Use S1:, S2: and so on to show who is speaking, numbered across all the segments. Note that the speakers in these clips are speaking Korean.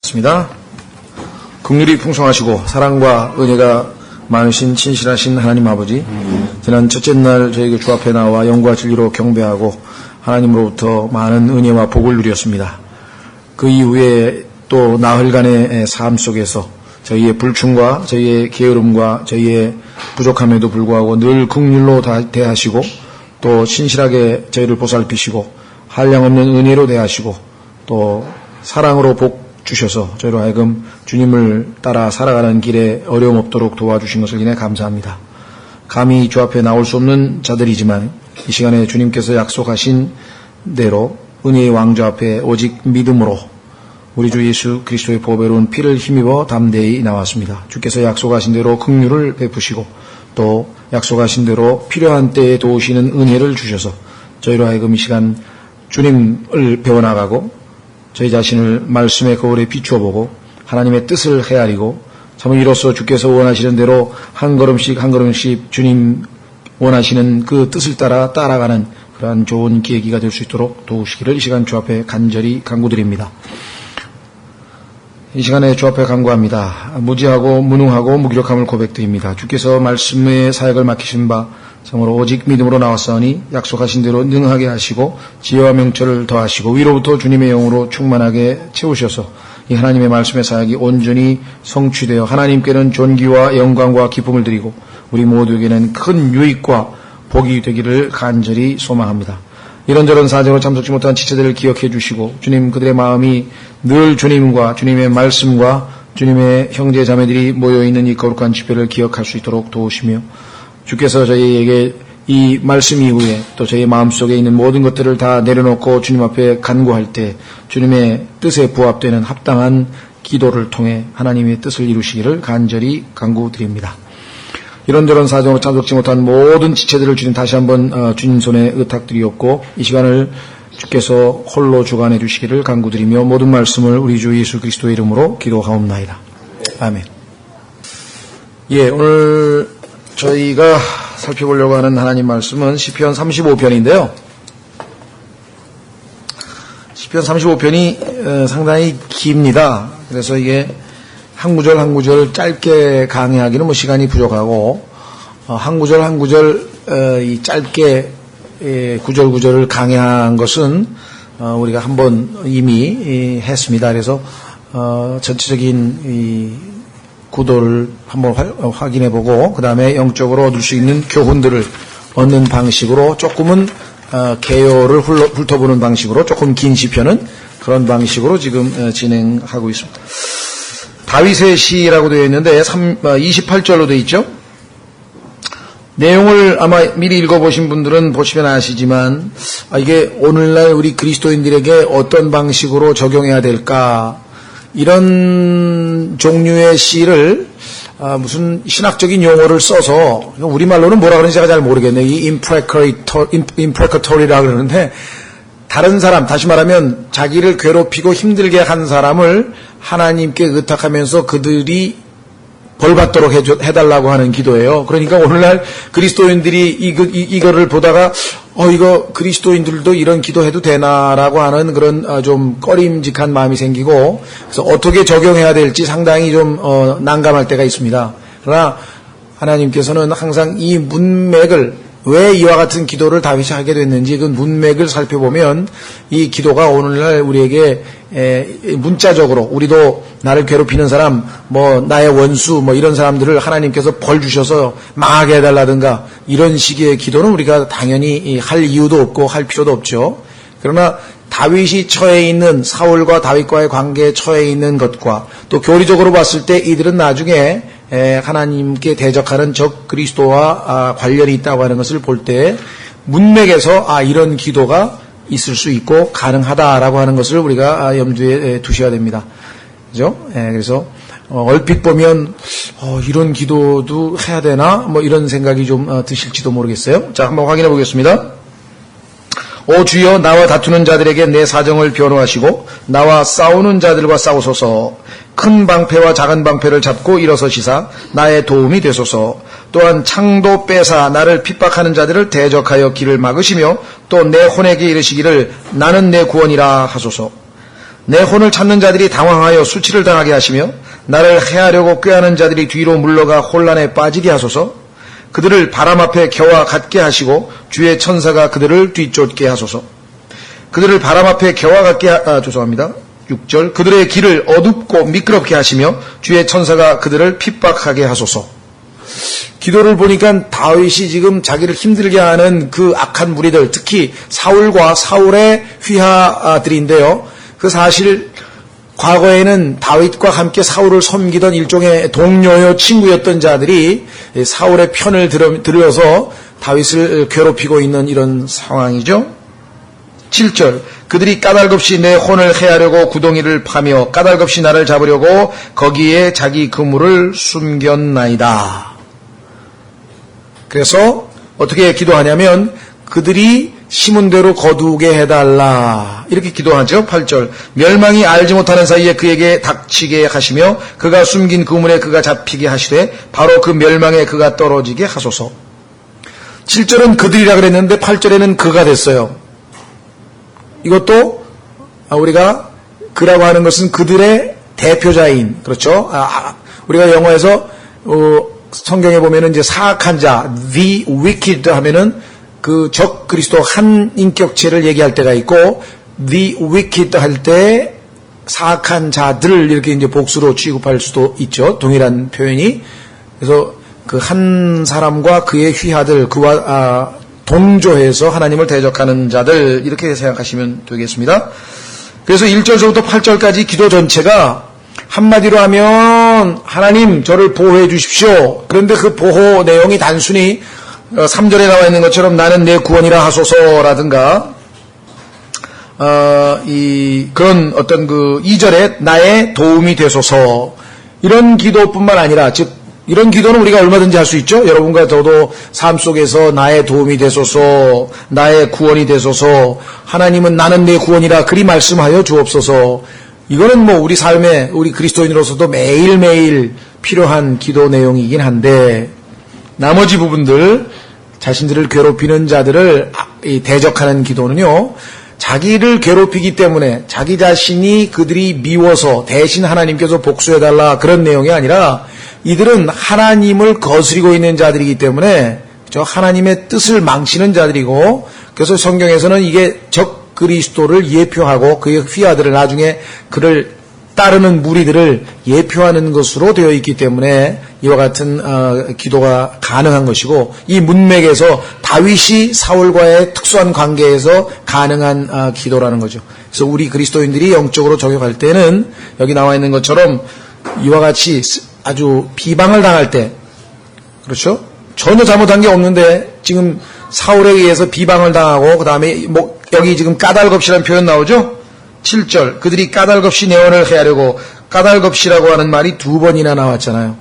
S1: 습니다. 긍휼이 풍성하시고 사랑과 은혜가 많으신 친실하신 하나님 아버지, 지난 첫째 날 저에게 주 앞에 나와 영과 진리로 경배하고 하나님으로부터 많은 은혜와 복을 누렸습니다. 그 이후에 또 나흘간의 삶 속에서 저희의 불충과 저희의 게으름과 저희의 부족함에도 불구하고 늘 긍휼로 대하시고 또 신실하게 저희를 보살피시고 한량없는 은혜로 대하시고 또 사랑으로 복 주셔서 저희로 하여금 주님을 따라 살아가는 길에 어려움 없도록 도와주신 것을 인해 감사합니다. 감히 주 앞에 나올 수 없는 자들이지만 이 시간에 주님께서 약속하신 대로 은혜의 왕좌 앞에 오직 믿음으로 우리 주 예수 그리스도의 보배로운 피를 힘입어 담대히 나왔습니다. 주께서 약속하신 대로 긍휼을 베푸시고 또 약속하신 대로 필요한 때에 도우시는 은혜를 주셔서 저희로 하여금 이 시간 주님을 배워나가고 저희 자신을 말씀의 거울에 비추어 보고 하나님의 뜻을 헤아리고 참 이로써 주께서 원하시는 대로 한 걸음씩 한 걸음씩 주님 원하시는 그 뜻을 따라가는 그러한 좋은 계기가 될 수 있도록 도우시기를 이 시간 주 앞에 간절히 간구드립니다. 이 시간에 주 앞에 간구합니다. 무지하고 무능하고 무기력함을 고백드립니다. 주께서 말씀의 사역을 맡기신 바 참으로 오직 믿음으로 나왔사오니 약속하신 대로 능하게 하시고 지혜와 명철을 더하시고 위로부터 주님의 영으로 충만하게 채우셔서 이 하나님의 말씀의 사역이 온전히 성취되어 하나님께는 존귀와 영광과 기쁨을 드리고 우리 모두에게는 큰 유익과 복이 되기를 간절히 소망합니다. 이런저런 사정으로 참석지 못한 지체들을 기억해 주시고 주님 그들의 마음이 늘 주님과 주님의 말씀과 주님의 형제 자매들이 모여있는 이 거룩한 집회를 기억할 수 있도록 도우시며 주께서 저희에게 이 말씀 이후에 또 저희 마음속에 있는 모든 것들을 다 내려놓고 주님 앞에 간구할 때 주님의 뜻에 부합되는 합당한 기도를 통해 하나님의 뜻을 이루시기를 간절히 간구드립니다. 이런저런 사정으로 참석지 못한 모든 지체들을 주님 다시 한번 주님 손에 의탁드리옵고 이 시간을 주께서 홀로 주관해 주시기를 간구드리며 모든 말씀을 우리 주 예수 그리스도의 이름으로 기도하옵나이다. 아멘. 예, 오늘 저희가 살펴보려고 하는 하나님 말씀은 시편 35편인데요. 시편 35편이 상당히 깁니다. 그래서 이게 한 구절 한 구절 짧게 강의하기는 시간이 부족하고 한 구절 한 구절 이 짧게 구절 구절을 강의한 것은 우리가 한번 이미 했습니다. 그래서 전체적인 이 구도를 한번 확인해보고 그 다음에 영적으로 얻을 수 있는 교훈들을 얻는 방식으로 조금은 개요를 훑어보는 방식으로 조금 긴 시편은 그런 방식으로 지금 진행하고 있습니다. 다윗의 시라고 되어 있는데 28절로 되어 있죠. 내용을 아마 미리 읽어보신 분들은 보시면 아시지만 이게 오늘날 우리 그리스도인들에게 어떤 방식으로 적용해야 될까 이런 종류의 시를 무슨 신학적인 용어를 써서 우리말로는 뭐라 그러는지 제가 잘 모르겠네요. 이 imprecatori라고 그러는데 다른 사람, 다시 말하면 자기를 괴롭히고 힘들게 한 사람을 하나님께 의탁하면서 그들이 벌받도록 해달라고 하는 기도예요. 그러니까 오늘날 그리스도인들이 이거를 보다가 이거 그리스도인들도 이런 기도해도 되나라고 하는 그런 좀 꺼림직한 마음이 생기고 그래서 어떻게 적용해야 될지 상당히 좀 난감할 때가 있습니다. 그러나 하나님께서는 항상 이 문맥을 왜 이와 같은 기도를 다윗이 하게 됐는지 그 문맥을 살펴보면 이 기도가 오늘날 우리에게 문자적으로 우리도 나를 괴롭히는 사람, 나의 원수, 이런 사람들을 하나님께서 벌 주셔서 망하게 해달라든가 이런 식의 기도는 우리가 당연히 할 이유도 없고 할 필요도 없죠. 그러나 다윗이 처해 있는 사울과 다윗과의 관계에 처해 있는 것과 또 교리적으로 봤을 때 이들은 나중에 하나님께 대적하는 적 그리스도와 관련이 있다고 하는 것을 볼 때 문맥에서 이런 기도가 있을 수 있고 가능하다라고 하는 것을 우리가 염두에 두셔야 됩니다. 그죠? 그래서 얼핏 보면 이런 기도도 해야 되나? 이런 생각이 좀 드실지도 모르겠어요. 자, 한번 확인해 보겠습니다. 오 주여 나와 다투는 자들에게 내 사정을 변호하시고 나와 싸우는 자들과 싸우소서. 큰 방패와 작은 방패를 잡고 일어서시사 나의 도움이 되소서. 또한 창도 빼사 나를 핍박하는 자들을 대적하여 길을 막으시며 또 내 혼에게 이르시기를 나는 내 구원이라 하소서. 내 혼을 찾는 자들이 당황하여 수치를 당하게 하시며 나를 해하려고 꾀하는 자들이 뒤로 물러가 혼란에 빠지게 하소서. 그들을 바람 앞에 겨와 같게 하시고 주의 천사가 그들을 뒤쫓게 하소서. 그들을 바람 앞에 겨와 같게 6절 그들의 길을 어둡고 미끄럽게 하시며 주의 천사가 그들을 핍박하게 하소서. 기도를 보니까 다윗이 지금 자기를 힘들게 하는 그 악한 무리들, 특히 사울과 사울의 휘하들인데요. 그 사실 과거에는 다윗과 함께 사울을 섬기던 일종의 동료요 친구였던 자들이 사울의 편을 들여서 다윗을 괴롭히고 있는 이런 상황이죠. 7절 그들이 까닭없이 내 혼을 해하려고 구덩이를 파며 까닭없이 나를 잡으려고 거기에 자기 그물을 숨겼나이다. 그래서 어떻게 기도하냐면 그들이 심은 대로 거두게 해달라 이렇게 기도하죠. 8절 멸망이 알지 못하는 사이에 그에게 닥치게 하시며 그가 숨긴 그물에 그가 잡히게 하시되 바로 그 멸망에 그가 떨어지게 하소서. 7절은 그들이라 그랬는데 8절에는 그가 됐어요. 이것도 우리가 그라고 하는 것은 그들의 대표자인, 그렇죠? 우리가 영어에서 성경에 보면은 이제 사악한 자, the wicked 하면은 그 적 그리스도 한 인격체를 얘기할 때가 있고, the wicked 할 때 사악한 자들 이렇게 이제 복수로 취급할 수도 있죠. 동일한 표현이. 그래서 그 한 사람과 그의 휘하들, 그와 동조해서 하나님을 대적하는 자들 이렇게 생각하시면 되겠습니다. 그래서 1절부터 8절까지 기도 전체가 한마디로 하면 하나님 저를 보호해 주십시오. 그런데 그 보호 내용이 단순히 3절에 나와 있는 것처럼 나는 내 구원이라 하소서라든가 그런 어떤 그 2절에 나의 도움이 되소서 이런 기도뿐만 아니라 즉 이런 기도는 우리가 얼마든지 할 수 있죠. 여러분과 저도 삶 속에서 나의 도움이 되소서, 나의 구원이 되소서, 하나님은 나는 내 구원이라 그리 말씀하여 주옵소서. 이거는 뭐 우리 삶에 우리 그리스도인으로서도 매일매일 필요한 기도 내용이긴 한데 나머지 부분들 자신들을 괴롭히는 자들을 대적하는 기도는요. 자기를 괴롭히기 때문에 자기 자신이 그들이 미워서 대신 하나님께서 복수해달라 그런 내용이 아니라 이들은 하나님을 거스리고 있는 자들이기 때문에 하나님의 뜻을 망치는 자들이고 그래서 성경에서는 이게 적 그리스도를 예표하고 그의 휘하들을 나중에 그를 따르는 무리들을 예표하는 것으로 되어 있기 때문에 이와 같은 기도가 가능한 것이고 이 문맥에서 다윗이 사울과의 특수한 관계에서 가능한 기도라는 거죠. 그래서 우리 그리스도인들이 영적으로 적용할 때는 여기 나와 있는 것처럼 이와 같이 아주 비방을 당할 때 그렇죠? 전혀 잘못한 게 없는데 지금 사울에 의해서 비방을 당하고 그 다음에 뭐 여기 지금 까닭없이라는 표현 나오죠? 7절 그들이 까닭없이 내 혼을 해하려고 까닭없이라고 하는 말이 2번이나 나왔잖아요.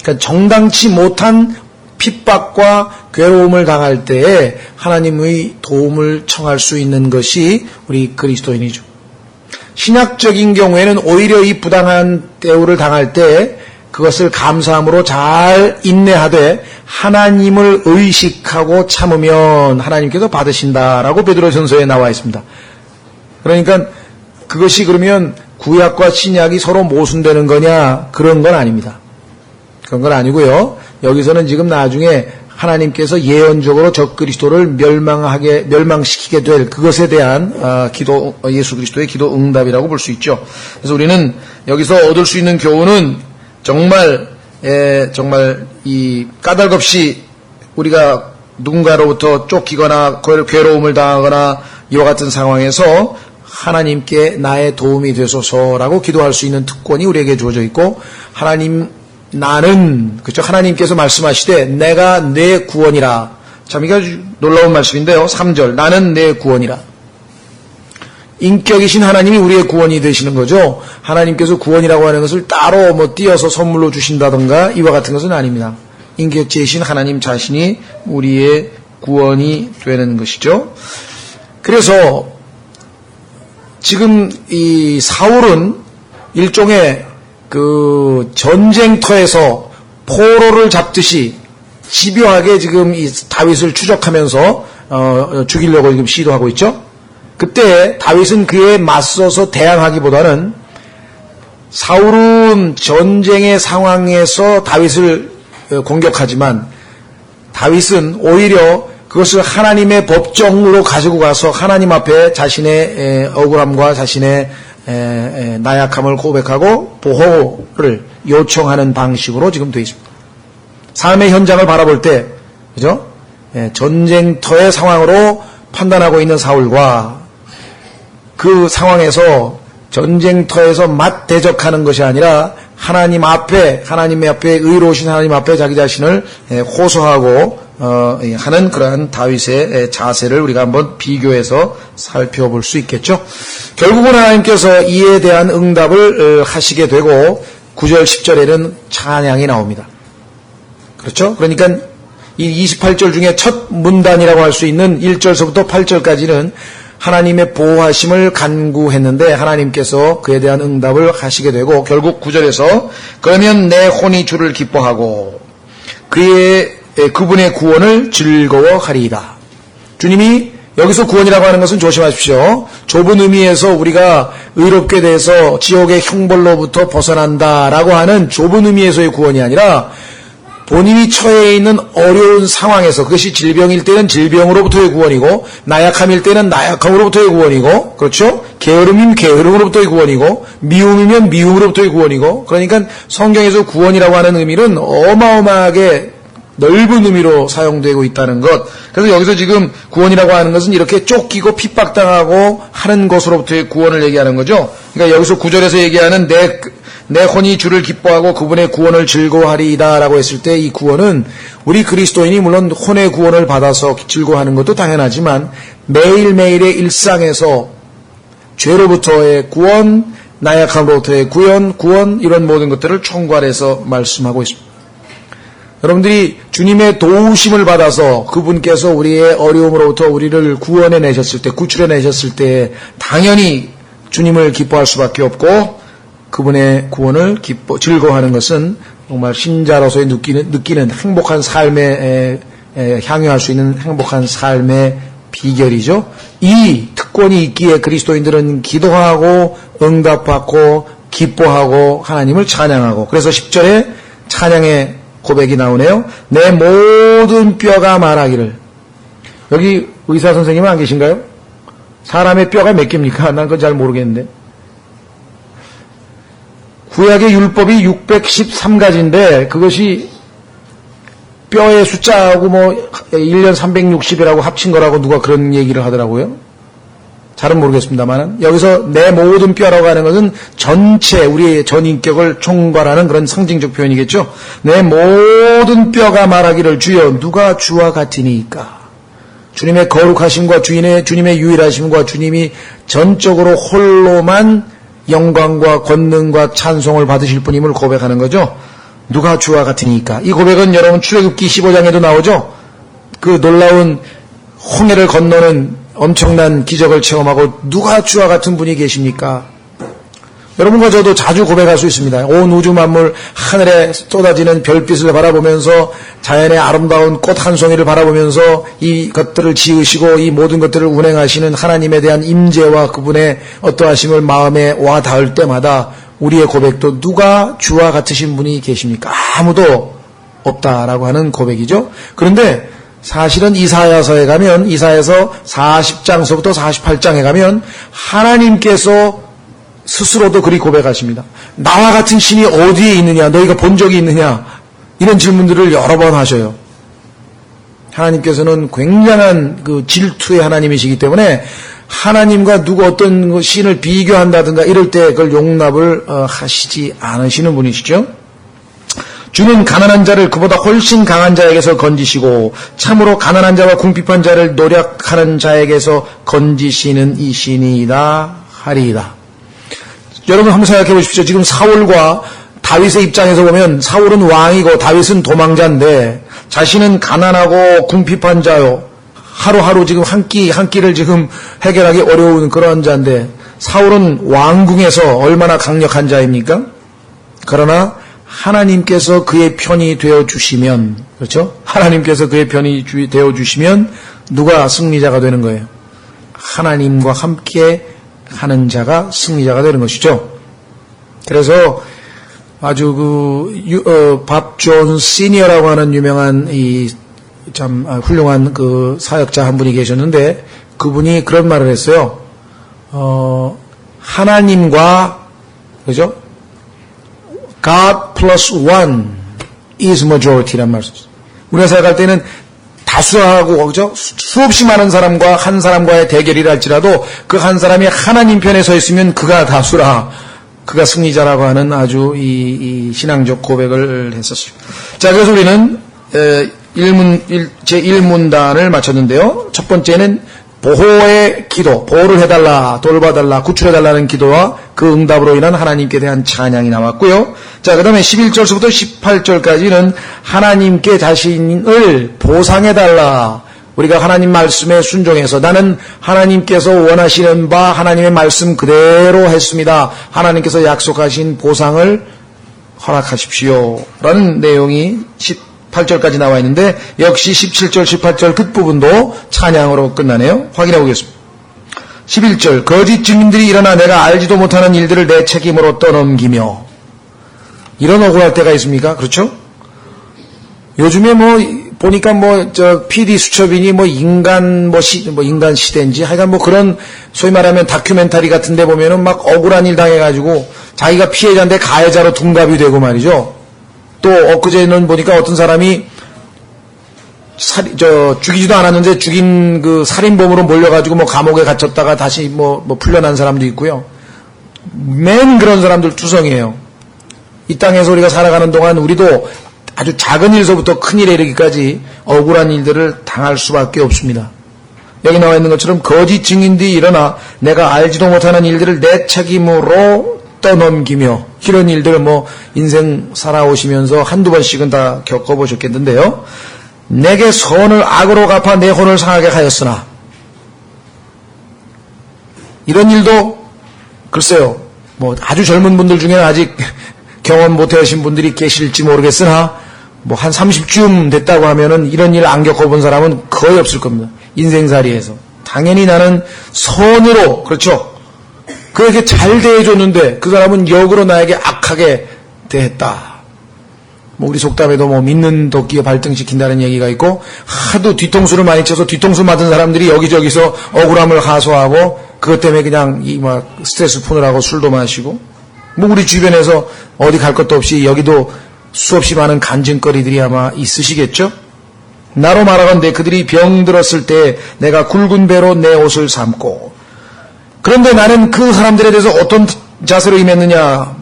S1: 그러니까 정당치 못한 핍박과 괴로움을 당할 때에 하나님의 도움을 청할 수 있는 것이 우리 그리스도인이죠. 신약적인 경우에는 오히려 이 부당한 대우를 당할 때 그것을 감사함으로 잘 인내하되 하나님을 의식하고 참으면 하나님께서 받으신다라고 베드로전서에 나와 있습니다. 그러니까 그것이 그러면 구약과 신약이 서로 모순되는 거냐 그런 건 아닙니다. 그런 건 아니고요. 여기서는 지금 나중에 하나님께서 예언적으로 적그리스도를 멸망시키게 될 그것에 대한 기도 예수 그리스도의 기도 응답이라고 볼 수 있죠. 그래서 우리는 여기서 얻을 수 있는 교훈은 정말 이 까닭없이 우리가 누군가로부터 쫓기거나 괴로움을 당하거나 이와 같은 상황에서 하나님께 나의 도움이 되소서라고 기도할 수 있는 특권이 우리에게 주어져 있고 하나님 나는 그렇죠. 하나님께서 말씀하시되 내가 내 구원이라. 참 이게 아주 놀라운 말씀인데요. 3절 나는 내 구원이라. 인격이신 하나님이 우리의 구원이 되시는 거죠. 하나님께서 구원이라고 하는 것을 따로 뭐 띄어서 선물로 주신다든가 이와 같은 것은 아닙니다. 인격체이신 하나님 자신이 우리의 구원이 되는 것이죠. 그래서 지금 이 사울은 일종의 그 전쟁터에서 포로를 잡듯이 집요하게 지금 이 다윗을 추적하면서 죽이려고 지금 시도하고 있죠. 그때 다윗은 그에 맞서서 대항하기보다는 사울은 전쟁의 상황에서 다윗을 공격하지만 다윗은 오히려 그것을 하나님의 법정으로 가지고 가서 하나님 앞에 자신의 억울함과 자신의 나약함을 고백하고 보호를 요청하는 방식으로 지금 되어 있습니다. 삶의 현장을 바라볼 때, 그죠? 전쟁터의 상황으로 판단하고 있는 사울과 그 상황에서 전쟁터에서 맞대적하는 것이 아니라 하나님 앞에, 하나님 앞에 의로우신 하나님 앞에 자기 자신을 호소하고 하는 그러한 다윗의 자세를 우리가 한번 비교해서 살펴볼 수 있겠죠. 결국은 하나님께서 이에 대한 응답을 하시게 되고 9절 10절에는 찬양이 나옵니다. 그렇죠? 그러니까 이 28절 중에 첫 문단이라고 할 수 있는 1절서부터 8절까지는 하나님의 보호하심을 간구했는데 하나님께서 그에 대한 응답을 하시게 되고 결국 9절에서 그러면 내 혼이 주를 기뻐하고 그분의 구원을 즐거워하리이다. 주님이 여기서 구원이라고 하는 것은 조심하십시오. 좁은 의미에서 우리가 의롭게 돼서 지옥의 형벌로부터 벗어난다라고 하는 좁은 의미에서의 구원이 아니라 본인이 처해 있는 어려운 상황에서 그것이 질병일 때는 질병으로부터의 구원이고 나약함일 때는 나약함으로부터의 구원이고 그렇죠? 게으름이면 게으름으로부터의 구원이고 미움이면 미움으로부터의 구원이고 그러니까 성경에서 구원이라고 하는 의미는 어마어마하게 넓은 의미로 사용되고 있다는 것. 그래서 여기서 지금 구원이라고 하는 것은 이렇게 쫓기고 핍박당하고 하는 것으로부터의 구원을 얘기하는 거죠. 그러니까 여기서 9절에서 얘기하는 내 혼이 주를 기뻐하고 그분의 구원을 즐거워하리이다 라고 했을 때 이 구원은 우리 그리스도인이 물론 혼의 구원을 받아서 즐거워하는 것도 당연하지만 매일매일의 일상에서 죄로부터의 구원, 나약함으로부터의 구원 이런 모든 것들을 총괄해서 말씀하고 있습니다. 여러분들이 주님의 도우심을 받아서 그분께서 우리의 어려움으로부터 우리를 구원해내셨을 때, 구출해내셨을 때 당연히 주님을 기뻐할 수밖에 없고 그분의 구원을 즐거워하는 것은 정말 신자로서의 느끼는 행복한 삶에 향유할 수 있는 행복한 삶의 비결이죠. 이 특권이 있기에 그리스도인들은 기도하고 응답받고 기뻐하고 하나님을 찬양하고 그래서 10절에 찬양의 고백이 나오네요. 내 모든 뼈가 말하기를. 여기 의사 선생님은 안 계신가요? 사람의 뼈가 몇 개입니까? 난 그건 잘 모르겠는데. 구약의 율법이 613가지인데 그것이 뼈의 숫자하고 1년 360이라고 합친 거라고 누가 그런 얘기를 하더라고요. 잘은 모르겠습니다만 여기서 내 모든 뼈라고 하는 것은 전체 우리의 전인격을 총괄하는 그런 상징적 표현이겠죠. 내 모든 뼈가 말하기를 주여 누가 주와 같으니까. 주님의 거룩하심과 주님의 유일하심과 주님이 전적으로 홀로만 영광과 권능과 찬송을 받으실 분임을 고백하는 거죠. 누가 주와 같으니까. 이 고백은 여러분 출애굽기 15장에도 나오죠. 그 놀라운 홍해를 건너는 엄청난 기적을 체험하고 누가 주와 같은 분이 계십니까? 여러분과 저도 자주 고백할 수 있습니다. 온 우주 만물 하늘에 쏟아지는 별빛을 바라보면서 자연의 아름다운 꽃 한 송이를 바라보면서 이것들을 지으시고 이 모든 것들을 운행하시는 하나님에 대한 임재와 그분의 어떠하심을 마음에 와 닿을 때마다 우리의 고백도 누가 주와 같으신 분이 계십니까? 아무도 없다라고 하는 고백이죠. 그런데 사실은 이사야서에 가면 이사야서 40장서부터 48장에 가면 하나님께서 스스로도 그리 고백하십니다. 나와 같은 신이 어디에 있느냐? 너희가 본 적이 있느냐? 이런 질문들을 여러 번 하셔요. 하나님께서는 굉장한 그 질투의 하나님이시기 때문에 하나님과 누구 어떤 신을 비교한다든가 이럴 때 그걸 용납을 하시지 않으시는 분이시죠. 주는 가난한 자를 그보다 훨씬 강한 자에게서 건지시고 참으로 가난한 자와 궁핍한 자를 노력하는 자에게서 건지시는 이신이다 하리이다. 여러분 한번 생각해 보십시오. 지금 사울과 다윗의 입장에서 보면 사울은 왕이고 다윗은 도망자인데 자신은 가난하고 궁핍한 자요. 하루하루 지금 한 끼를 지금 해결하기 어려운 그런 자인데 사울은 왕궁에서 얼마나 강력한 자입니까? 그러나 하나님께서 그의 편이 되어주시면, 그렇죠? 하나님께서 그의 편이 되어주시면 누가 승리자가 되는 거예요? 하나님과 함께 하는 자가 승리자가 되는 것이죠. 그래서 아주 밥 존 시니어라고 하는 유명한 참 훌륭한 그 사역자 한 분이 계셨는데 그분이 그런 말을 했어요. 하나님과 그죠? God plus one is majority란 말씀. 우리가 생각할 때는 다수하고 그죠? 수없이 많은 사람과 한 사람과의 대결이라 할지라도 그 한 사람이 하나님 편에 서 있으면 그가 다수라, 그가 승리자라고 하는 아주 이 신앙적 고백을 했었어요. 자, 그래서 우리는 제1문단을 마쳤는데요. 첫 번째는 보호의 기도, 보호를 해달라, 돌봐달라, 구출해달라는 기도와 그 응답으로 인한 하나님께 대한 찬양이 나왔고요. 자, 그 다음에 11절부터 18절까지는 하나님께 자신을 보상해달라. 우리가 하나님 말씀에 순종해서 나는 하나님께서 원하시는 바 하나님의 말씀 그대로 했습니다. 하나님께서 약속하신 보상을 허락하십시오. 라는 내용이 18절까지 나와 있는데 역시 17절, 18절 끝부분도 찬양으로 끝나네요. 확인해 보겠습니다. 11절 거짓 증인들이 일어나 내가 알지도 못하는 일들을 내 책임으로 떠넘기며. 이런 억울할 때가 있습니까? 그렇죠? 요즘에 보니까 PD 수첩이니 인간 시대인지 하여간 그런 소위 말하면 다큐멘터리 같은 데 보면은 막 억울한 일 당해가지고 자기가 피해자인데 가해자로 둔갑이 되고 말이죠. 또 엊그제는 보니까 어떤 사람이 죽이지도 않았는데 죽인 그 살인범으로 몰려가지고 감옥에 갇혔다가 다시 풀려난 사람도 있고요. 맨 그런 사람들 투성이에요. 이 땅에서 우리가 살아가는 동안 우리도 아주 작은 일서부터 큰 일에 이르기까지 억울한 일들을 당할 수밖에 없습니다. 여기 나와 있는 것처럼 거짓 증인들이 일어나 내가 알지도 못하는 일들을 내 책임으로 떠넘기며, 이런 일들 인생 살아오시면서 한두 번씩은 다 겪어보셨겠는데요. 내게 선을 악으로 갚아 내 혼을 상하게 하였으나, 이런 일도 글쎄요 아주 젊은 분들 중에는 아직 경험 못하신 분들이 계실지 모르겠으나 한 30쯤 됐다고 하면은 이런 일 안 겪어본 사람은 거의 없을 겁니다. 인생살이에서. 당연히 나는 선으로, 그렇죠, 그에게 잘 대해줬는데 그 사람은 역으로 나에게 악하게 대했다. 우리 속담에도 믿는 도끼에 발등시킨다는 얘기가 있고, 하도 뒤통수를 많이 쳐서 뒤통수 맞은 사람들이 여기저기서 억울함을 하소하고 그것 때문에 그냥 스트레스 푸느라고 술도 마시고, 우리 주변에서 어디 갈 것도 없이 여기도 수없이 많은 간증거리들이 아마 있으시겠죠? 나로 말하건대 그들이 병들었을 때 내가 굵은 배로 내 옷을 삼고. 그런데 나는 그 사람들에 대해서 어떤 자세로 임했느냐.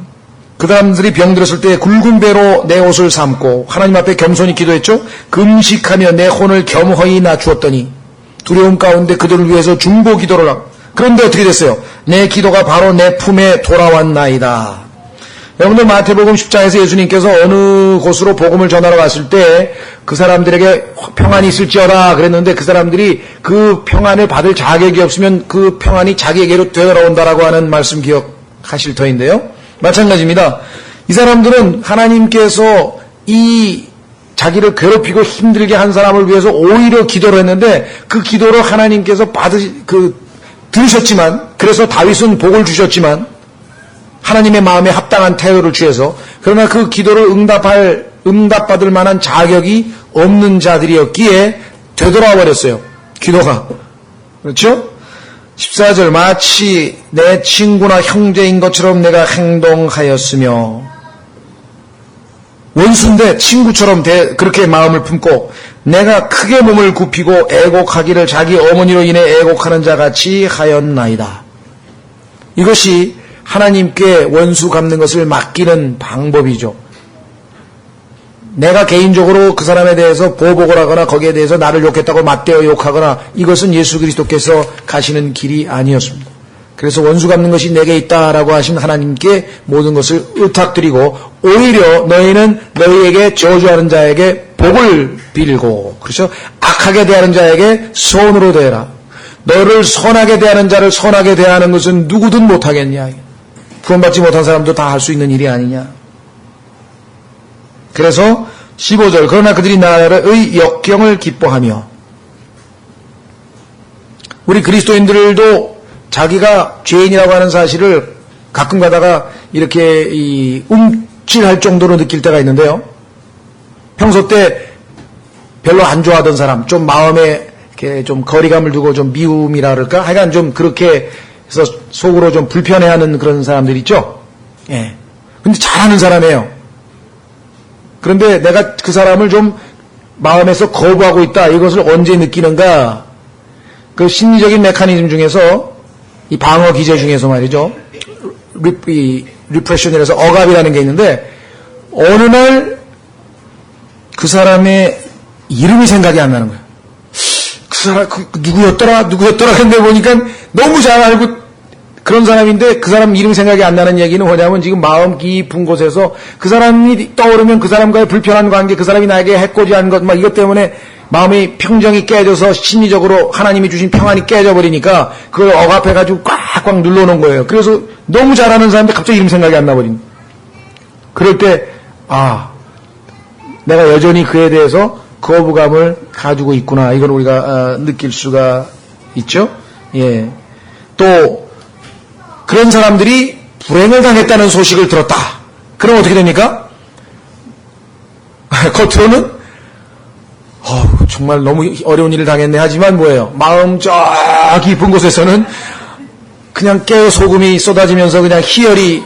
S1: 그 사람들이 병들었을 때 굵은 배로 내 옷을 삼고 하나님 앞에 겸손히 기도했죠. 금식하며 내 혼을 겸허히 낮추었더니 두려움 가운데 그들을 위해서 중보 기도를 하고. 그런데 어떻게 됐어요? 내 기도가 바로 내 품에 돌아왔나이다. 여러분들 마태복음 10장에서 예수님께서 어느 곳으로 복음을 전하러 갔을 때 그 사람들에게 평안이 있을지어다 그랬는데 그 사람들이 그 평안을 받을 자격이 없으면 그 평안이 자기에게로 되돌아온다라고 하는 말씀 기억하실 터인데요. 마찬가지입니다. 이 사람들은 하나님께서 이 자기를 괴롭히고 힘들게 한 사람을 위해서 오히려 기도를 했는데 그 기도를 하나님께서 들으셨지만, 그래서 다윗은 복을 주셨지만 하나님의 마음에 합당한 태도를 취해서, 그러나 그 기도를 응답받을 만한 자격이 없는 자들이었기에 되돌아 버렸어요. 기도가. 그렇죠? 14절 마치 내 친구나 형제인 것처럼 내가 행동하였으며, 원수인데 친구처럼 그렇게 마음을 품고 내가 크게 몸을 굽히고 애곡하기를 자기 어머니로 인해 애곡하는 자같이 하였나이다. 이것이 하나님께 원수 갚는 것을 맡기는 방법이죠. 내가 개인적으로 그 사람에 대해서 보복을 하거나 거기에 대해서 나를 욕했다고 맞대어 욕하거나, 이것은 예수 그리스도께서 가시는 길이 아니었습니다. 그래서 원수 갚는 것이 내게 있다라고 하신 하나님께 모든 것을 의탁드리고, 오히려 너희는 너희에게 저주하는 자에게 복을 빌고, 그렇죠? 악하게 대하는 자에게 선으로 대해라. 너를 선하게 대하는 자를 선하게 대하는 것은 누구든 못하겠냐. 구원받지 못한 사람도 다 할 수 있는 일이 아니냐. 그래서 15절 그러나 그들이 나의 역경을 기뻐하며, 우리 그리스도인들도 자기가 죄인이라고 하는 사실을 가끔 가다가 이렇게 움찔할 정도로 느낄 때가 있는데요. 평소 때 별로 안 좋아하던 사람, 좀 마음에 이렇게 좀 거리감을 두고 좀 미움이라 그럴까? 하여간 좀 그렇게 해서 속으로 좀 불편해하는 그런 사람들 있죠? 예. 근데 잘하는 사람이에요. 그런데 내가 그 사람을 좀 마음에서 거부하고 있다. 이것을 언제 느끼는가? 그 심리적인 메커니즘 중에서 이 방어 기제 중에서 말이죠. 리프레션이라서 억압이라는 게 있는데 어느 날 그 사람의 이름이 생각이 안 나는 거예요. 그 사람 누구였더라 근데 보니까 너무 잘 알고 그런 사람인데 그 사람 이름 생각이 안 나는 얘기는 뭐냐면 지금 마음 깊은 곳에서 그 사람이 떠오르면 그 사람과의 불편한 관계, 그 사람이 나에게 해코지하는 것, 막 이것 때문에 마음의 평정이 깨져서 심리적으로 하나님이 주신 평안이 깨져버리니까 그걸 억압해가지고 꽉꽉 눌러놓은 거예요. 그래서 너무 잘하는 사람인데 갑자기 이름 생각이 안 나버린. 그럴 때 내가 여전히 그에 대해서 거부감을 가지고 있구나. 이걸 우리가 느낄 수가 있죠. 예. 또 그런 사람들이 불행을 당했다는 소식을 들었다. 그럼 어떻게 됩니까? 겉으로는 정말 너무 어려운 일을 당했네 하지만 뭐예요? 마음 저 깊은 곳에서는 그냥 깨어 소금이 쏟아지면서 그냥 희열이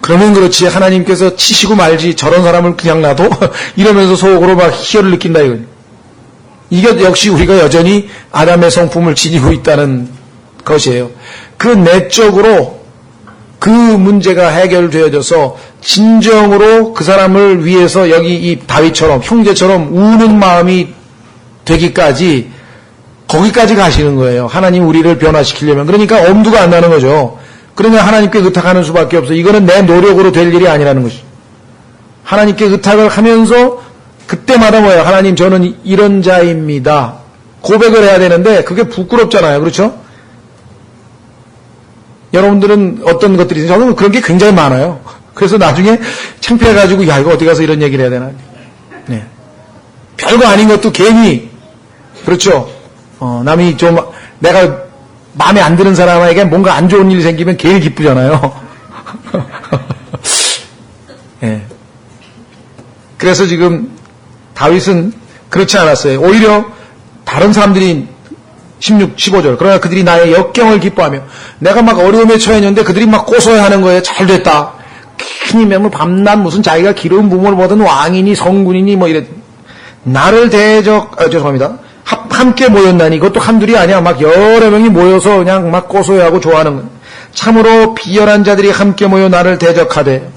S1: 그러면 그렇지 하나님께서 치시고 말지 저런 사람을 그냥 놔도 이러면서 속으로 막 희열을 느낀다 이거. 이게 역시 우리가 여전히 아담의 성품을 지니고 있다는 것이에요. 그 내적으로 그 문제가 해결되어져서 진정으로 그 사람을 위해서 여기 이 다윗처럼 형제처럼 우는 마음이 되기까지 거기까지 가시는 거예요. 하나님 우리를 변화시키려면. 그러니까 엄두가 안 나는 거죠. 그러면 하나님께 의탁하는 수밖에 없어요. 이거는 내 노력으로 될 일이 아니라는 것이죠. 하나님께 의탁을 하면서 그때마다 뭐예요? 하나님 저는 이런 자입니다. 고백을 해야 되는데 그게 부끄럽잖아요. 그렇죠? 여러분들은 어떤 것들이 있어요? 저는 그런 게 굉장히 많아요. 그래서 나중에 창피해가지고 이거 어디 가서 이런 얘기를 해야 되나. 네. 별거 아닌 것도 괜히 그렇죠. 남이 좀 내가 마음에 안 드는 사람에게 뭔가 안 좋은 일이 생기면 괜히 기쁘잖아요. 네. 그래서 지금 다윗은 그렇지 않았어요. 오히려 다른 사람들이 16, 15절. 그러나 그들이 나의 역경을 기뻐하며 내가 막 어려움에 처했는데 그들이 막 고소해하는 거예요. 잘 됐다. 큰이면 뭐 밤낮 무슨 자기가 기름 부음을 보던 왕이니 성군이니 뭐 이래. 나를 죄송합니다. 함께 모였나니 그것도 한둘이 아니야. 막 여러 명이 모여서 그냥 막 고소해하고 좋아하는 거예요. 참으로 비열한 자들이 함께 모여 나를 대적하되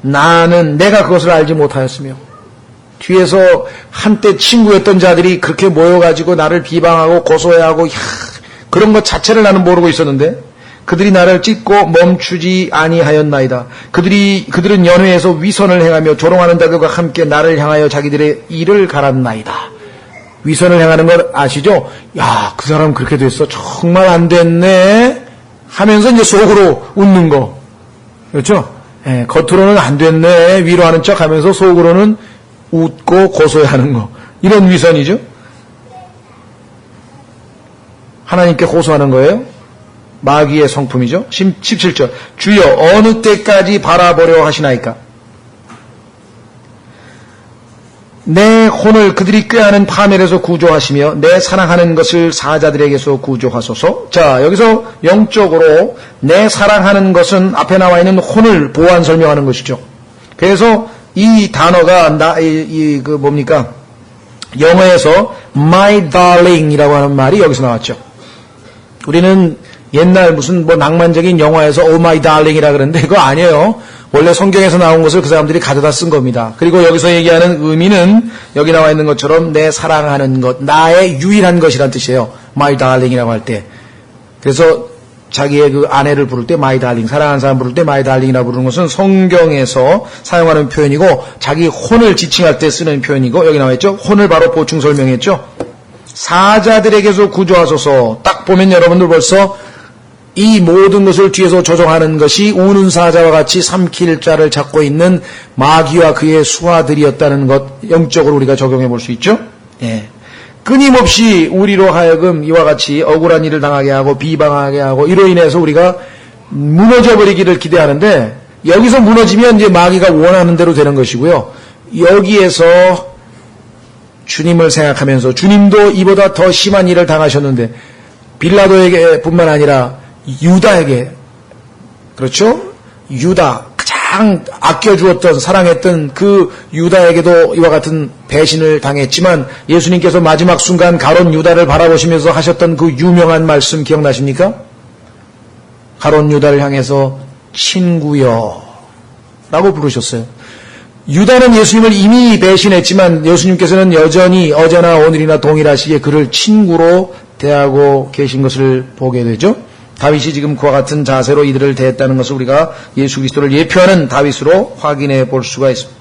S1: 나는 내가 그것을 알지 못하였으며 뒤에서 한때 친구였던 자들이 그렇게 모여가지고 나를 비방하고 고소해하고 그런 것 자체를 나는 모르고 있었는데 그들이 나를 찢고 멈추지 아니하였나이다. 그들은 연회에서 위선을 행하며 조롱하는 자들과 함께 나를 향하여 자기들의 일을 갈았나이다. 위선을 행하는 걸 아시죠? 그 사람 그렇게 됐어. 정말 안 됐네. 하면서 이제 속으로 웃는 거. 그렇죠? 예, 겉으로는 안 됐네. 위로하는 척 하면서 속으로는 웃고 고소해하는 거. 이런 위선이죠. 하나님께 고소하는 거예요. 마귀의 성품이죠. 17절. 주여 어느 때까지 바라보려 하시나이까? 내 혼을 그들이 꾀하는 파멸에서 구조하시며 내 사랑하는 것을 사자들에게서 구조하소서. 자, 여기서 영적으로 내 사랑하는 것은 앞에 나와 있는 혼을 보완 설명하는 것이죠. 그래서 이 단어가 뭡니까? 영어에서 my darling이라고 하는 말이 여기서 나왔죠. 우리는 옛날 무슨 낭만적인 영화에서 oh my darling이라 그러는데 그거 아니에요. 원래 성경에서 나온 것을 그 사람들이 가져다 쓴 겁니다. 그리고 여기서 얘기하는 의미는 여기 나와 있는 것처럼 내 사랑하는 것, 나의 유일한 것이란 뜻이에요. my darling이라고 할 때. 그래서 자기의 그 아내를 부를 때 my darling, 사랑하는 사람 부를 때 my darling이라고 부르는 것은 성경에서 사용하는 표현이고 자기 혼을 지칭할 때 쓰는 표현이고 여기 나와 있죠. 혼을 바로 보충 설명했죠. 사자들에게서 구조하소서. 딱 보면 여러분들 벌써 이 모든 것을 뒤에서 조종하는 것이 우는 사자와 같이 삼킬 자를 잡고 있는 마귀와 그의 수하들이었다는 것 영적으로 우리가 적용해 볼 수 있죠. 예. 끊임없이 우리로 하여금 이와 같이 억울한 일을 당하게 하고 비방하게 하고 이로 인해서 우리가 무너져버리기를 기대하는데 여기서 무너지면 이제 마귀가 원하는 대로 되는 것이고요. 여기에서 주님을 생각하면서 주님도 이보다 더 심한 일을 당하셨는데 빌라도에게 뿐만 아니라 유다에게 그렇죠? 유다 가장 아껴주었던 사랑했던 그 유다에게도 이와 같은 배신을 당했지만 예수님께서 마지막 순간 가룟 유다를 바라보시면서 하셨던 그 유명한 말씀 기억나십니까? 가룟 유다를 향해서 친구여 라고 부르셨어요. 유다는 예수님을 이미 배신했지만 예수님께서는 여전히 어제나 오늘이나 동일하시게 그를 친구로 대하고 계신 것을 보게 되죠. 다윗이 지금 그와 같은 자세로 이들을 대했다는 것을 우리가 예수 그리스도를 예표하는 다윗으로 확인해 볼 수가 있습니다.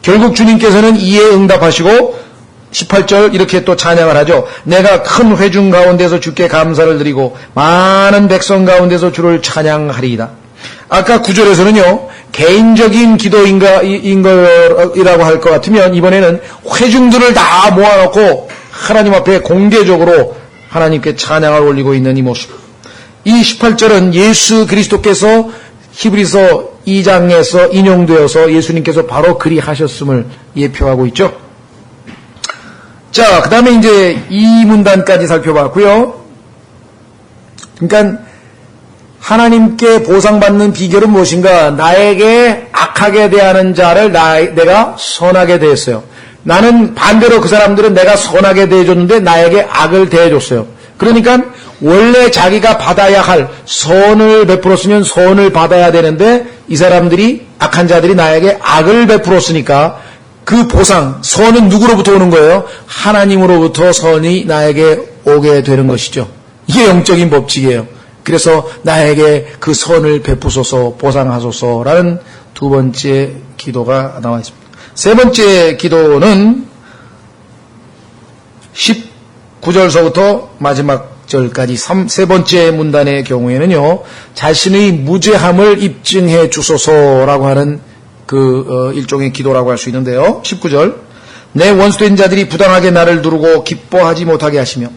S1: 결국 주님께서는 이에 응답하시고 18절 이렇게 또 찬양을 하죠. 내가 큰 회중 가운데서 주께 감사를 드리고 많은 백성 가운데서 주를 찬양하리이다. 아까 9절에서는요. 개인적인 기도인이라고 할 것 같으면 이번에는 회중들을 다 모아놓고 하나님 앞에 공개적으로 하나님께 찬양을 올리고 있는 이 모습. 이 18절은 예수 그리스도께서 히브리서 2장에서 인용되어서 예수님께서 바로 그리하셨음을 예표하고 있죠. 자, 그 다음에 이제 이 문단까지 살펴봤고요. 그러니까 하나님께 보상받는 비결은 무엇인가? 나에게 악하게 대하는 자를 내가 선하게 대했어요. 나는 반대로 그 사람들은 내가 선하게 대해줬는데 나에게 악을 대해줬어요. 그러니까 원래 자기가 받아야 할 선을 베풀었으면 선을 받아야 되는데 이 사람들이 악한 자들이 나에게 악을 베풀었으니까 그 보상, 선은 누구로부터 오는 거예요? 하나님으로부터 선이 나에게 오게 되는 것이죠. 이게 영적인 법칙이에요. 그래서 나에게 그 선을 베푸소서 보상하소서라는 두 번째 기도가 나와 있습니다. 세 번째 기도는 19절서부터 마지막 절까지 세 번째 문단의 경우에는요. 자신의 무죄함을 입증해 주소서라고 하는 일종의 기도라고 할 수 있는데요. 19절 내 원수된 자들이 부당하게 나를 두르고 기뻐하지 못하게 하시며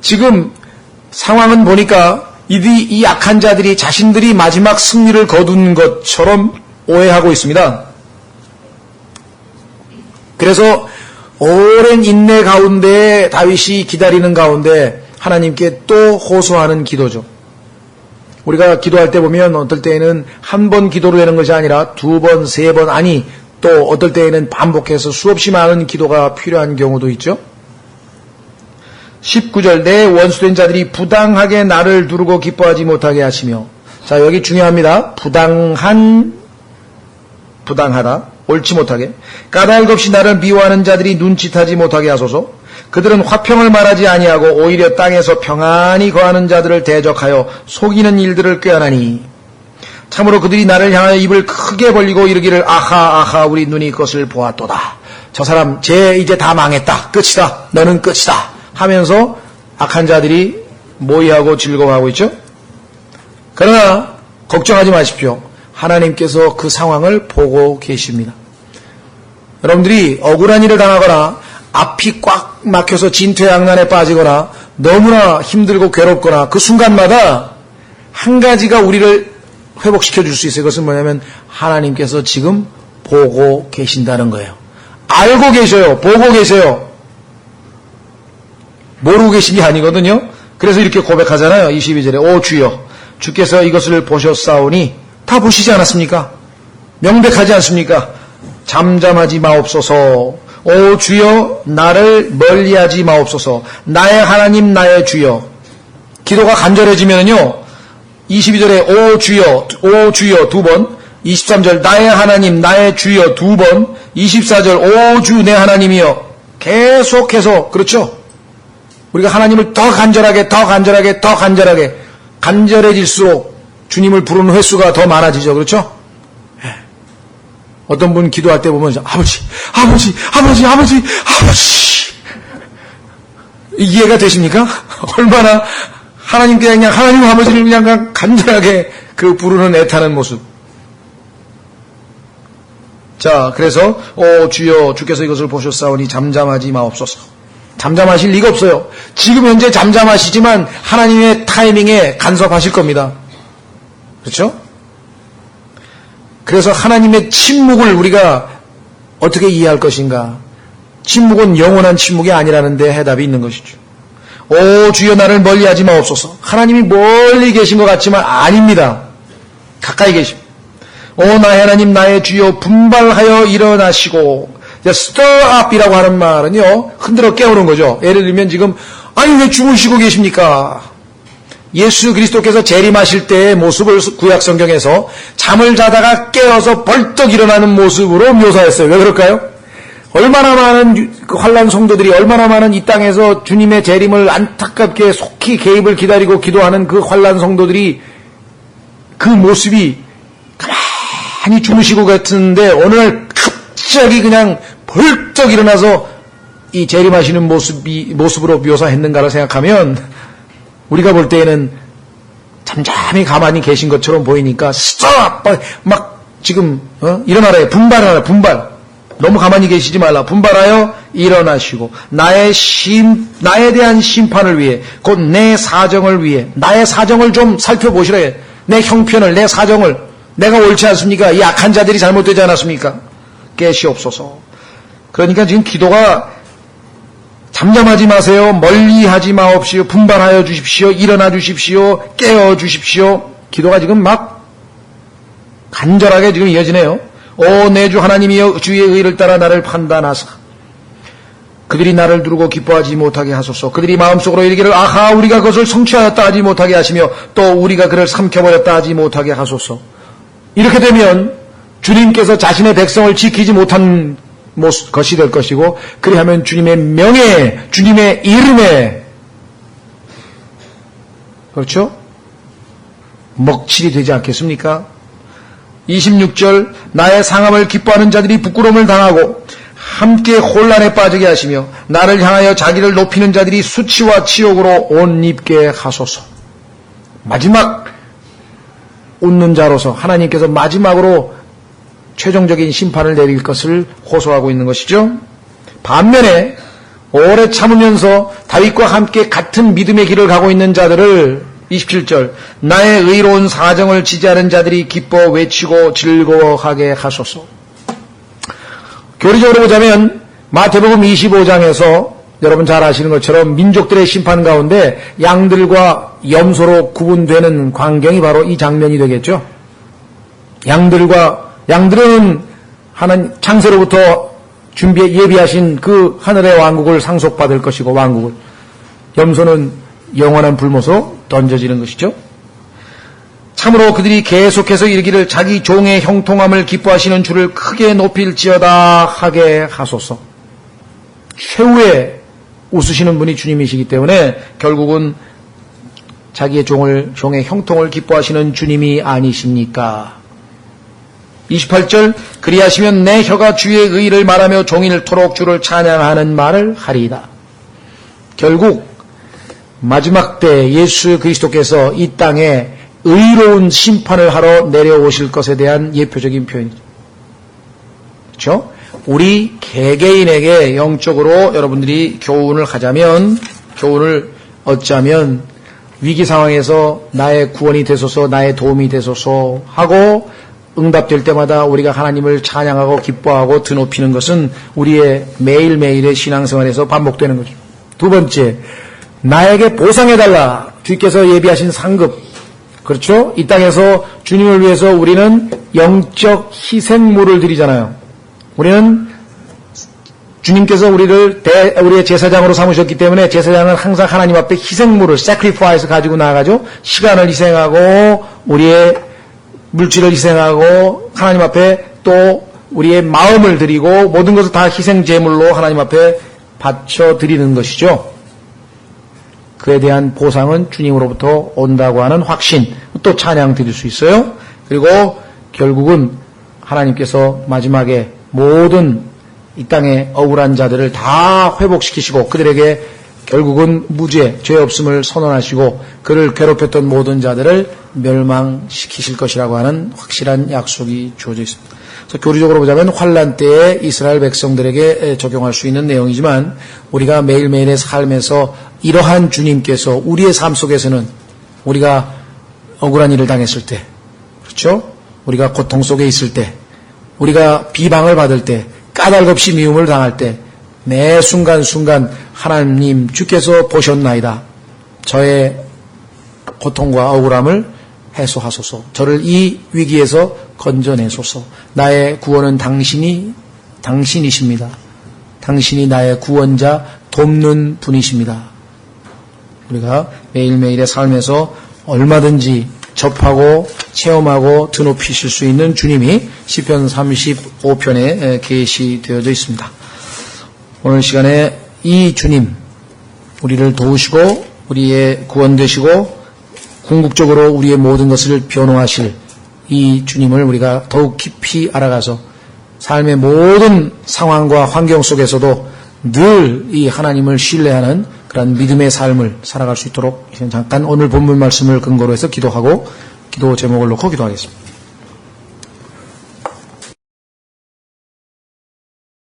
S1: 지금 상황은 보니까 이 악한 자들이 자신들이 마지막 승리를 거둔 것처럼 오해하고 있습니다. 그래서 오랜 인내 가운데 다윗이 기다리는 가운데 하나님께 또 호소하는 기도죠. 우리가 기도할 때 보면 어떨 때에는 한 번 기도로 되는 것이 아니라 두 번, 세 번, 아니 또 어떨 때에는 반복해서 수없이 많은 기도가 필요한 경우도 있죠. 19절 내 원수된 자들이 부당하게 나를 두르고 기뻐하지 못하게 하시며 자 여기 중요합니다. 부당하다 옳지 못하게 까닭 없이 나를 미워하는 자들이 눈짓하지 못하게 하소서. 그들은 화평을 말하지 아니하고 오히려 땅에서 평안히 거하는 자들을 대적하여 속이는 일들을 꾀하나니 참으로 그들이 나를 향하여 입을 크게 벌리고 이르기를 아하 우리 눈이 그것을 보았도다. 저 사람 이제 다 망했다. 끝이다. 너는 끝이다. 하면서 악한 자들이 모의하고 즐거워하고 있죠. 그러나 걱정하지 마십시오. 하나님께서 그 상황을 보고 계십니다. 여러분들이 억울한 일을 당하거나 앞이 꽉 막혀서 진퇴양난에 빠지거나 너무나 힘들고 괴롭거나 그 순간마다 한 가지가 우리를 회복시켜 줄 수 있어요. 그것은 뭐냐면 하나님께서 지금 보고 계신다는 거예요. 알고 계셔요. 보고 계세요. 모르고 계신 게 아니거든요. 그래서 이렇게 고백하잖아요. 22절에 오 주여 주께서 이것을 보셨사오니 다 보시지 않았습니까? 명백하지 않습니까? 잠잠하지 마옵소서. 오 주여 나를 멀리하지 마옵소서. 나의 하나님 나의 주여. 기도가 간절해지면은요 22절에 오 주여 두 번, 23절 나의 하나님 나의 주여 두 번, 24절 오 주 내 하나님이여 계속해서 그렇죠. 우리가 하나님을 더 간절하게 간절해질수록 주님을 부르는 횟수가 더 많아지죠. 그렇죠? 어떤 분 기도할 때 보면 아버지 이해가 되십니까? 얼마나 하나님께 그냥 하나님 아버지를 그냥 간절하게 부르는 애타는 모습. 자, 그래서 오 주여 주께서 이것을 보셨사오니 잠잠하지 마옵소서. 잠잠하실 리가 없어요. 지금 현재 잠잠하시지만 하나님의 타이밍에 간섭하실 겁니다. 그렇죠? 그래서 하나님의 침묵을 우리가 어떻게 이해할 것인가? 침묵은 영원한 침묵이 아니라는 데 해답이 있는 것이죠. 오 주여 나를 멀리하지 마옵소서. 하나님이 멀리 계신 것 같지만 아닙니다. 가까이 계십니다. 오 나의 하나님 나의 주여 분발하여 일어나시고, stir up이라고 하는 말은요 흔들어 깨우는 거죠. 예를 들면 지금 아니 왜 주무시고 계십니까? 예수 그리스도께서 재림하실 때의 모습을 구약 성경에서 잠을 자다가 깨어서 벌떡 일어나는 모습으로 묘사했어요. 왜 그럴까요? 얼마나 많은 환난 성도들이 얼마나 많은 이 땅에서 주님의 재림을 안타깝게 속히 개입을 기다리고 기도하는 그 환난 성도들이 그 모습이 가만히 주무시고 같은데 어느 날 갑자기 그냥 벌떡 일어나서 이 재림하시는 모습으로 묘사했는가를 생각하면 우리가 볼 때에는 잠잠히 가만히 계신 것처럼 보이니까 스톱! 막 지금 일어나라 분발하라 분발. 너무 가만히 계시지 말라. 분발하여 일어나시고 나에 대한 심판을 위해 곧 내 사정을 위해 나의 사정을 좀 살펴보시라. 내 형편을 내 사정을 내가 옳지 않습니까? 이 악한 자들이 잘못되지 않았습니까? 깨시옵소서. 그러니까 지금 기도가 잠잠하지 마세요. 멀리하지 마옵시오. 분발하여 주십시오. 일어나 주십시오. 깨어 주십시오. 기도가 지금 막 간절하게 지금 이어지네요. 오 내 주 하나님이여 주의 의를 따라 나를 판단하사 그들이 나를 두르고 기뻐하지 못하게 하소서. 그들이 마음속으로 이르기를 아하 우리가 그것을 성취하였다 하지 못하게 하시며 또 우리가 그를 삼켜버렸다 하지 못하게 하소서. 이렇게 되면 주님께서 자신의 백성을 지키지 못한 것이 될 것이고, 그리하면 주님의 명예, 주님의 이름에 그렇죠? 먹칠이 되지 않겠습니까? 26절 나의 상함을 기뻐하는 자들이 부끄러움을 당하고 함께 혼란에 빠지게 하시며 나를 향하여 자기를 높이는 자들이 수치와 치욕으로 옷 입게 하소서. 마지막 웃는 자로서 하나님께서 마지막으로 최종적인 심판을 내릴 것을 호소하고 있는 것이죠. 반면에 오래 참으면서 다윗과 함께 같은 믿음의 길을 가고 있는 자들을 27절 나의 의로운 사정을 지지하는 자들이 기뻐 외치고 즐거워하게 하소서. 교리적으로 보자면 마태복음 25장에서 여러분 잘 아시는 것처럼 민족들의 심판 가운데 양들과 염소로 구분되는 광경이 바로 이 장면이 되겠죠. 양들은 하나님 창세로부터 예비하신 그 하늘의 왕국을 상속받을 것이고 왕국을, 염소는 영원한 불못으로 던져지는 것이죠. 참으로 그들이 계속해서 이르기를 자기 종의 형통함을 기뻐하시는 주를 크게 높일지어다 하게 하소서. 최후에 웃으시는 분이 주님이시기 때문에 결국은 자기의 종의 형통을 기뻐하시는 주님이 아니십니까? 28절 그리하시면 내 혀가 주의 의를 말하며 종일토록 주를 찬양하는 말을 하리이다. 결국 마지막 때 예수 그리스도께서 이 땅에 의로운 심판을 하러 내려오실 것에 대한 예표적인 표현이죠. 그렇죠? 우리 개개인에게 영적으로 여러분들이 교훈을 얻자면 위기 상황에서 나의 구원이 되소서, 나의 도움이 되소서 하고 응답될 때마다 우리가 하나님을 찬양하고 기뻐하고 드높이는 것은 우리의 매일매일의 신앙생활에서 반복되는 거죠. 두 번째, 나에게 보상해달라. 주께서 예비하신 상급. 그렇죠? 이 땅에서 주님을 위해서 우리는 영적 희생물을 드리잖아요. 우리는 주님께서 우리의 제사장으로 삼으셨기 때문에 제사장은 항상 하나님 앞에 희생물을, sacrifice 가지고 나아가죠. 시간을 희생하고 우리의 물질을 희생하고 하나님 앞에 또 우리의 마음을 드리고 모든 것을 다 희생제물로 하나님 앞에 바쳐드리는 것이죠. 그에 대한 보상은 주님으로부터 온다고 하는 확신, 또 찬양 드릴 수 있어요. 그리고 결국은 하나님께서 마지막에 모든 이 땅의 억울한 자들을 다 회복시키시고 그들에게 결국은 무죄, 죄 없음을 선언하시고 그를 괴롭혔던 모든 자들을 멸망시키실 것이라고 하는 확실한 약속이 주어져 있습니다. 그래서 교리적으로 보자면 환란 때에 이스라엘 백성들에게 적용할 수 있는 내용이지만 우리가 매일매일의 삶에서 이러한 주님께서 우리의 삶 속에서는 우리가 억울한 일을 당했을 때, 그렇죠? 우리가 고통 속에 있을 때, 우리가 비방을 받을 때, 까닭없이 미움을 당할 때, 매 순간순간 하나님 주께서 보셨나이다. 저의 고통과 억울함을 해소하소서. 저를 이 위기에서 건져내소서. 나의 구원은 당신이십니다. 당신이 나의 구원자 돕는 분이십니다. 우리가 매일매일의 삶에서 얼마든지 접하고 체험하고 드높이실 수 있는 주님이 시편 35편에 계시되어져 있습니다. 오늘 시간에 이 주님, 우리를 도우시고 우리의 구원 되시고 궁극적으로 우리의 모든 것을 변호하실 이 주님을 우리가 더욱 깊이 알아가서 삶의 모든 상황과 환경 속에서도 늘 이 하나님을 신뢰하는 그런 믿음의 삶을 살아갈 수 있도록 잠깐 오늘 본문 말씀을 근거로 해서 기도하고 기도 제목을 놓고 기도하겠습니다.